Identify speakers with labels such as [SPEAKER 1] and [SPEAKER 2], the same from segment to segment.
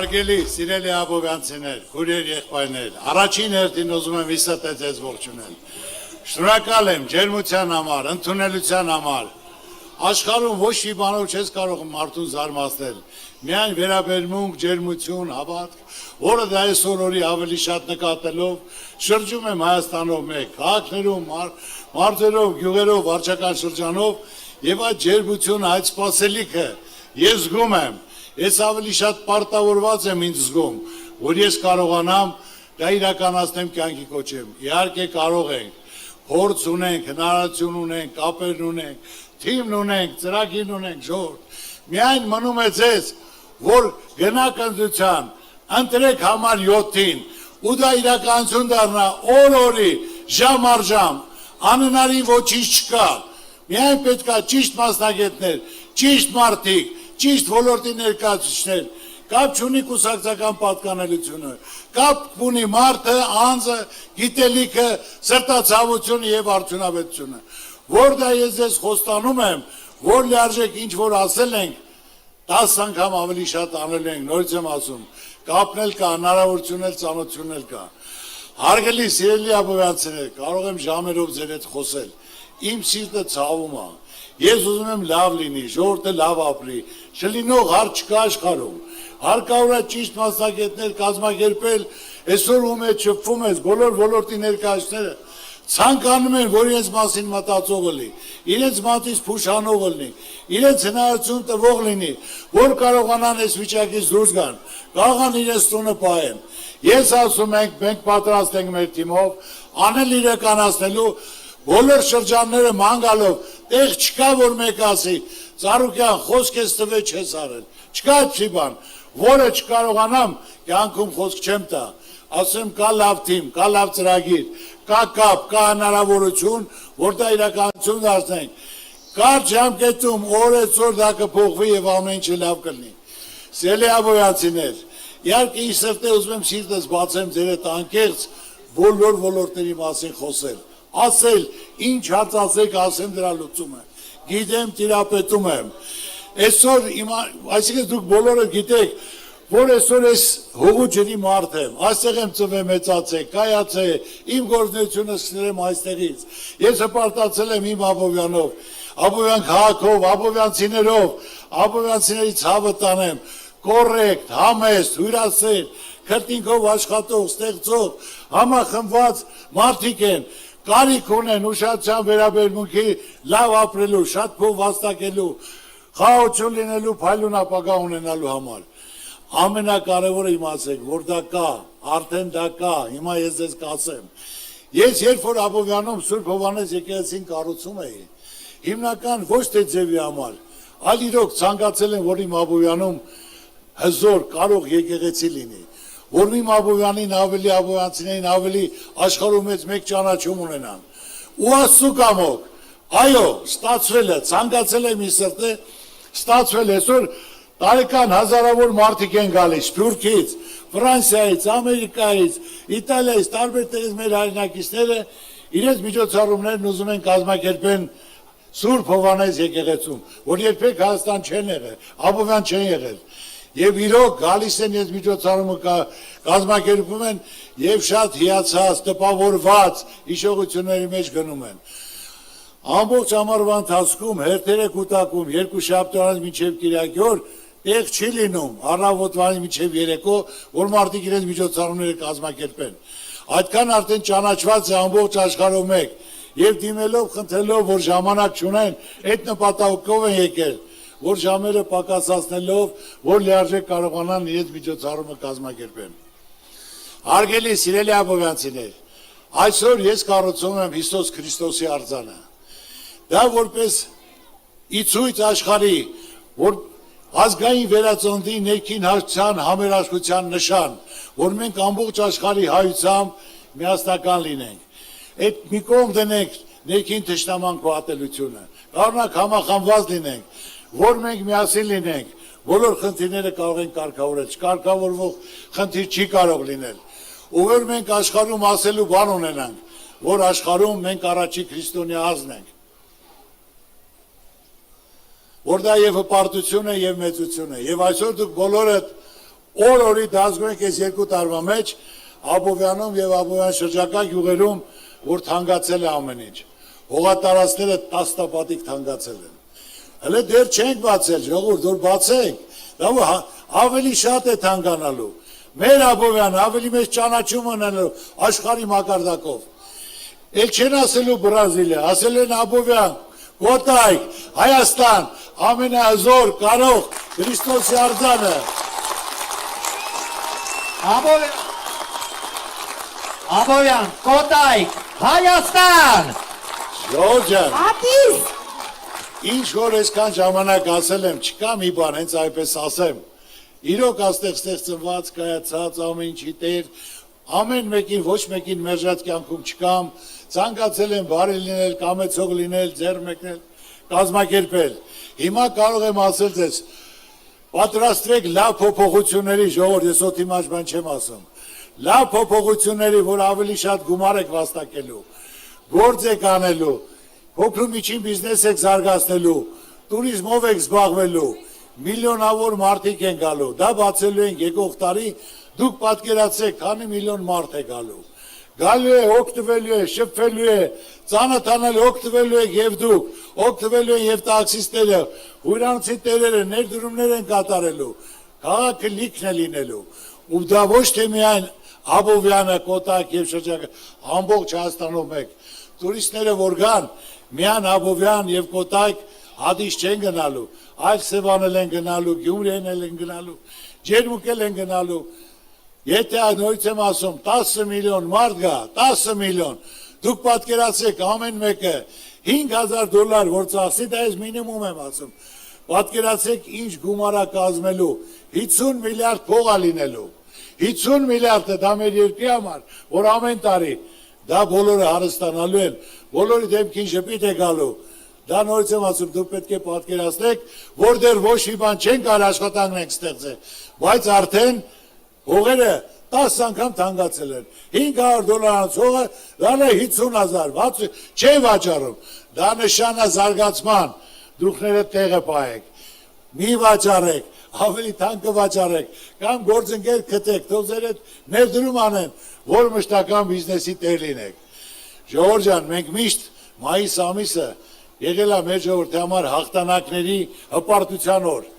[SPEAKER 1] Հարգելի սիրելի ապովյանցիներ, քույրեր, եղբայրներ, առաջին հերթին ուզում եմ իսկապես ձեզ ողջունել։ Շնորհակալ եմ ջերմության համար, ընդունելության համար։ Աշխարհում ոչ մի բանով չես կարող մարդուն զարմացնել։ Միայն վերաբերմունք, ջերմություն, հավատք, որը դա այսօր օրի ավելի շատ նկատելով շրջում եմ Հայաստանով մեկ, քաղաքներում, մարզերով, գյուղերով, վարչական շրջանով եւ այդ ջերմությունը, այդ սպասելիքը ես զգում եմ։ Ես ավելի շատ պարտավորված եմ ինձ զգում, որ ես կարողանամ դա իրականացնեմ կյանքի կոչեմ։ Իհարկե կարող ենք, փորձ ունենք, հնարավորություն ունենք, կապեր ունենք, թիմ ունենք, ծրագիր ունենք, ժողովուրդ։ Միայն մնում է ձեզ, որ գնաք ընտրության, ընտրեք համար 7-ին, ու դա իրականություն դառնա օր-օրի, ժամ առ ժամ, անհնարին ոչինչ չկա։ Միայն պետք է ճիշտ մասնագետներ, ճիշտ մարդիկ, ճիշտ ոլորտի ներկայացուցիչներ, կապ չունի կուսակցական պատկանելությունը, կապ ունի մարդը, անձը, գիտելիքը, սրտացավությունը եւ արդյունավետությունը։ Որ դա ես ձեզ խոստանում եմ, որ լիարժեք ինչ որ ասել ենք, 10 անգամ ավելի շատ անել ենք, նորից եմ ասում, կապնել կա, հնարավորություն էլ, ծանոթություն էլ կա։ Հարգելի սիրելի ապովյանցիներ, կարող եմ ժամերով ձեր հետ խոսել, իմ սիրտը ցավում է։ Ես ուզում եմ լավ լինի, ժողովուրդը լավ ապրի, չլինող հարց չկա աշխարհում։ Հարկավոր է ճիշտ մասնագետներ կազմակերպել, այսօր ում է շփվում ես, բոլոր ոլորտի ներկայացուցիչները ցանկանում են, որ իրենց մասին մտածողը լինի, իրենց մատից փուշանողը լինի, իրենց հնարավորություն տվող լինի, որ կարողանան այս վիճակից դուրս գան, կարողան իրենց տունը պահեն։ Ես ասում ենք, մենք պատրաստ ենք մեր թիմով անել իրականացնելու բոլոր շրջանները ման գալով, տեղ չկա որ մեկ ասի, Ծառուկյան խոսք ես տվել չես արել, չկա այդպիսի բան, որը չկարողանամ, կյանքում խոսք չեմ տա, ասեմ կա լավ թիմ, կա լավ ծրագիր, կա կապ, կա հնարավորություն, որ դա իրականություն դարձնենք, կարճ ժամկետում օրեցօր դա կփոխվի եւ ամեն ինչը լավ կլինի։ Սիրելի ապովյանցիներ, իհարկե ի սրտե ուզում եմ սիրտս բացեմ ձեր հետ անկեղծ բոլոր ոլորտների մասին խոսել, ասել, ինչ հարց ասեք, ասեմ դրա լուծումը, գիտեմ, տիրապետում եմ, այսօր, այսինքն դուք բոլորը գիտեք, որ այսօր ես հողու ջրի մարդ եմ, այստեղ եմ ծնվել մեծացել, կայացել, իմ գործունեությունը սկսել եմ այստեղից, ես հպարտացել եմ իմ Աբովյանով, Աբովյան քաղաքով, աբովյանցիներով, աբովյանցիների ցավը տանեմ, կոռեկտ, համեստ, հյուրասեր, քրտինքով աշխատող, ստեղծող, համախմբված մարդիկ են, կարիք ունեն ուշադրության վերաբերմունքի լավ ապրելու, շատ փող վաստակելու, խաղաղություն լինելու, փայլուն ապագա ունենալու համար։ Ամենակարևորը իմացեք, որ դա կա, արդեն դա կա, հիմա ես ձեզ կասեմ։ Ես երբ որ Աբովյանում Սուրբ Հովհաննես եկեղեցին կառուցում էի, հիմնական ոչ թե ձևի համար, այլ իրոք ցանկացել եմ, որ իմ Աբովյանում հզոր, կարող եկեղեցի լինի, որ իմ Աբովյանին ավելի, աբովյանցիներին ավելի աշխարհում մեկ ճանաչում ունենան։ Ու Աստծո կամոք, այո, ստացվել է, ցանկացել եմ իր սրտը, ստացվել է, այսօր տարեկան հազարավոր մարդիկ են գալիս Թուրքիից, Ֆրանսիայից, Ամերիկայից, Իտալիայից, տարբեր տեղից մեր հայրենակիցները իրենց միջոցառումներն ուզում են կազմակերպեն Սուրբ Հովհաննես եկեղեցում, որ երբեք Հայաստան չեն եղել, Աբովյան չեն եղել։ Եվ իրոք գալիս են ես միջոցառումը կազմակերպում են եւ շատ հիացած, տպավորված հիշողությունների մեջ գնում են։ Ամբողջ ամառվա ընթացքում հերթերը կուտակում, երկու շաբաթից մինչև Կիրակի օր տեղ չի լինում, առավոտվանից մինչև երեկո, որ մարդիկ իրենց միջոցառումները կազմակերպեն։ Այդքան արդեն ճանաչված է ամբողջ աշխարհով մեկ եւ դիմելով, խնդրելով, որ ժամանակ չունեն, այդ նպատակով են եկել, որ ժամերը պակասացնելով, որ լիարժեք կարողանան իրենց միջոցառումը կազմակերպեն։ Հարգելի սիրելի ապովյանցիներ, այսօր ես կառուցում եմ Հիսուս Քրիստոսի արձանը։ Դա որպես իցույց աշխարհի, որ ազգային վերածննդի ներքին հաշտության համերաշխության նշան, որ մենք ամբողջ աշխարհի հայությամբ միասնական լինենք։ Այդ մի կողմ դնենք ներքին թշնամանք ու ատելությունը, կարողանանք համախմբված լինենք, որ մենք միասին լինենք, բոլոր խնդիրները կարող են կարգավորել, չկարգավորվող խնդիր չի կարող լինել, ու որ մենք աշխարհում ասելու բան ունենանք, որ աշխարհում մենք առաջի քրիստոնյա ազգն ենք, որ դա եւ հպարտություն է եւ մեծություն է, եւ այսօր դուք բոլորդ Օր-օրի դասում ենք այս 2 տարվա մեջ Աբովյանում եւ Աբովյան շրջակա գյուղերում, որ թանկացել է ամեն ինչ։ Հողատարածքները տասնապատիկ թանկացել են։ Հələ դեռ չենք բացել, ժողովուրդ, որ բացենք, դա ավելի շատ է թանկանալու։ Մեր Աբովյանը ավելի մեծ ճանաչում ունենալու աշխարհի մակարդակով։ Էլ չեն ասելու Բրազիլիա, ասել են Աբովյան, Կոտայք, Հայաստան, ամենահզոր կարող Քրիստոսի արձանը։
[SPEAKER 2] Աբովյան, Կոտայք, Հայաստան։
[SPEAKER 1] Ժողովուրդ ջան,
[SPEAKER 3] Ատիս,
[SPEAKER 1] ինչ որ այսքան ժամանակ ասել եմ, չկա մի բան, հենց այդպես ասեմ։ Իրոք աստեղ ստեղծված, կայացած, ամեն ինչի տեր, ամեն մեկին, ոչ մեկին մերժած կյանքում չկամ, ցանկացել եմ բարի լինել, կամեցող լինել, ձեռ մեկնել, կազմակերպել։ Հիմա կարող եմ ասել ձեզ, պատրաստվեք լավ փոփոխությունների, ժողովուրդ, ես օդի մեջ բան չեմ ասում։ Լավ փոփոխությունների, որ ավելի շատ գումար եք վաստակելու, գործ եք անելու, փոքր միջին բիզնես եք զարգացնելու, տուրիզմով եք զբաղվելու, միլիոնավոր մարդիկ են գալու, դա բացելու են եկող տարի, դուք պատկերացրեք, քանի միլիոն մարդ է գալու։ Գալու է, օգտվելու է, շփվելու է, ծանոթանալու, օգտվելու եք եւ դուք, օգտվելու են եւ տաքսիստները, հյուրանոցի տերերը, ներդրումներ են կատարելու, քաղաքը լիքն է լինելու։ Ու դա ոչ թե միայն Աբովյանը, Կոտայք եւ շրջակա, ամբողջ Հայաստանում եք։ Տուրիստները որ գան, միայն Աբովյան եւ Կոտայք հադիշ չեն գնալու, այլ Սևանել են գնալու, Գյումրիեն են գնալու, Ջերմուկել են գնալու։ Եթե նորից եմ ասում, 10 միլիոն մարդ գա, 10 միլիոն, դուք պատկերացրեք ամեն մեկը $5,000 որ ծախսի, դա ես մինիմում եմ ասում, պատկերացրեք ինչ գումարա կազմելու, 50 միլիարդ փող է լինելու, 50 միլիարդը դա մեր երկրի համար, որ ամեն տարի դա բոլորը հարստանալու են, բոլորի դեմքին ժպիտ է գալու, դա նորից եմ ասում, դուք պետք է պատկերացնեք, որ դեռ ոչ մի բան չեն կարել աշխատանքն ենք ստեղծել, բայց արդեն հողերը 10 անգամ թանկացել են, $500 հողը, դա է 50,000, չէ վաճառում, դա նշան է զարգացման, դուքները տեղը պահեք, մի վաճառեք, ավելի թանկը վաճառեք, կամ գործընկեր գտեք, թող ձեր հետ ներդրում անեն, որ մշտական բիզնեսի տեր լինեք։ Ժողովուրդ ջան, մենք միշտ մայիս ամիսը եղել է մեր ժողովրդի համար հաղթանակների հպարտության օր։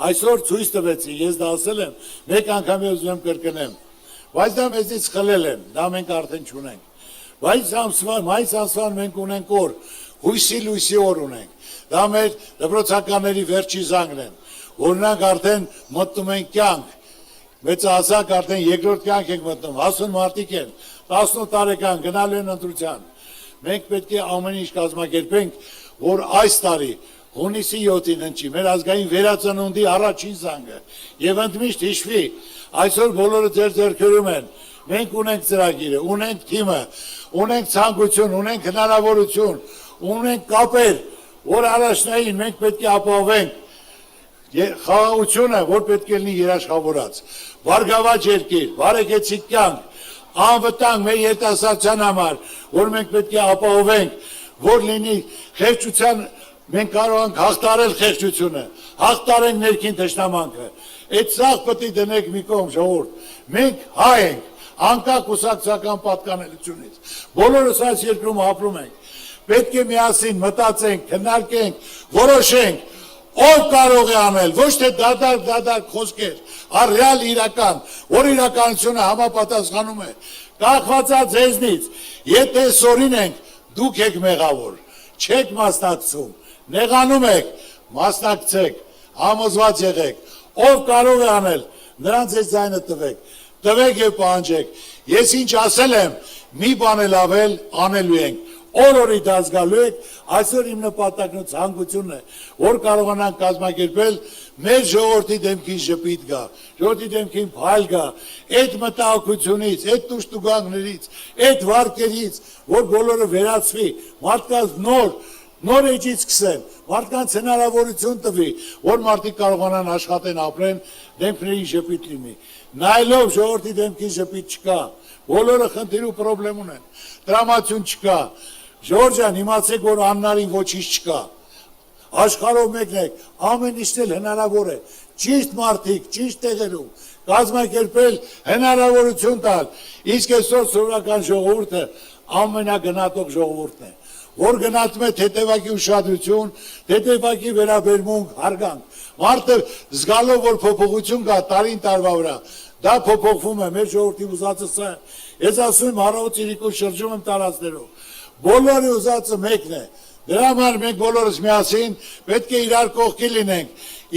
[SPEAKER 1] Այսօր ցույց տվեցի, ես դա ասել եմ, մեկ անգամ ուզում եմ կրկնեմ, բայց դա մեզից խլել են, դա մենք արդեն չունենք։ Բայց մայիս ամսվան մենք ունենք օր, հույսի լույսի օր ունենք, դա մեր դպրոցականների վերջի զանգն են, օրինակ արդեն մտնում ենք կյանք, մեծահասակ արդեն երկրորդ կյանք ենք մտնում, հասուն մարդիկ են, 18 տարեկան գնալու են ընտրության, մենք պետք է ամեն ինչ կազմակերպենք, որ այս տարի հունիսի 7-ին հնչի մեր ազգային վերածնունդի առաջին զանգը եւ ընդմիշտ հիշվի, այսօր բոլորը ձեր ձեռքերում են, մենք ունենք ծրագիրը, ունենք թիմը, ունենք ցանկություն, ունենք հնարավորություն, ունենք կապեր, որ առաջնային մենք պետք է ապահովենք խաղաղությունը, որ պետք է լինի երաշխավորած, բարգավաճ երկիր, բարեկեցիկ կյանք, անվտանգ մեր երիտասարդության համար, որ մենք պետք է ապահովենք, որ լինի խեղճության, մենք կարող ենք հաղթարել խեղճությունը, հաղթարենք ներքին թշնամանքը, այդ սաղ պետք է դնենք մի կողմ ժողովուրդ, մենք հայ ենք, անկախ կուսակցական պատկանելությունից, բոլորս այս երկրում ապրում ենք, պետք է միասին մտածենք, քննարկենք, որոշենք, ով կարող է անել, ոչ թե դադար խոսքեր, այլ ռեալ իրական, որ իրականությունը համապատասխանում է, կախված է ձեզնից, եթե սորին ենք, դուք եք մեղավոր, չեք մասնակցում, նեղանում եք, մասնակցեք, համոզված եղեք, ով կարող է անել, նրանց այս ձայնը տվեք եւ պահանջեք, ես ինչ ասել եմ, մի բան էլ ավել անելու ենք, օր-օրի դաս գալու եք, այսօր իմ նպատակն ու ցանկությունն է, որ կարողանանք կազմակերպել մեր ժողովրդի դեմքին ժպիտ գա, ժողովրդի դեմքին փայլ գա, այդ մտահոգությունից, այդ տուշտուգանքներից, այդ վարկերից, որ բոլորը վերացվի, մարդկանց նոր էջից սկսեն, մարդկանց հնարավորություն տվի, որ մարդիկ կարողանան աշխատեն, ապրեն, դեմքներին ժպիտ լինի, նայելով ժողովրդի դեմքին ժպիտ չկա, բոլորը խնդիր ու պրոբլեմ ունեն, տրամադրություն չկա, Ժողովուրդ ջան, իմացեք, որ անհնարին ոչինչ չկա, աշխարհով մեկն եք, ամեն ինչն էլ հնարավոր է, ճիշտ մարդիկ, ճիշտ տեղերում, կազմակերպել, հնարավորություն տալ։ Իսկ այսօր սովորական ժողովուրդը ամենագնահատող ժողովուրդն է, որ գնահատում է թեթևակի ուշադրություն, թեթևակի վերաբերմունք, հարգանք։ Մարդը զգալով, որ փոփոխություն կա տարին տարվա վրա, դա փոփոխվում է, մեր ժողովրդի ուզածը սա է։ Ես ասում եմ առավոտ իրիկուն շրջում եմ տարածներով, բոլորի ուզածը մեկն է։ Դրա համար մենք բոլորս միասին պետք է իրար կողքի լինենք,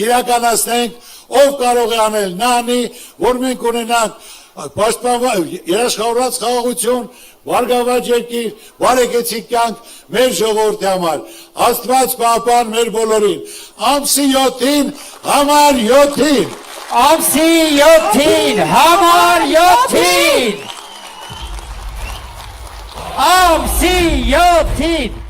[SPEAKER 1] իրականացնենք, ով կարող է անել, նա անի, որ մենք ունենանք երաշխավորած խաղաղություն, վարգավաճ երկիր, բարեկեցիկ կյանք մեր ժողովրդի համար։ Աստված պահպան մեր բոլորին։ Ամսի 7-ին, համար 7-ին։
[SPEAKER 2] Ամսի 7-ին, համար 7-ին։ Ամսի 7-ին։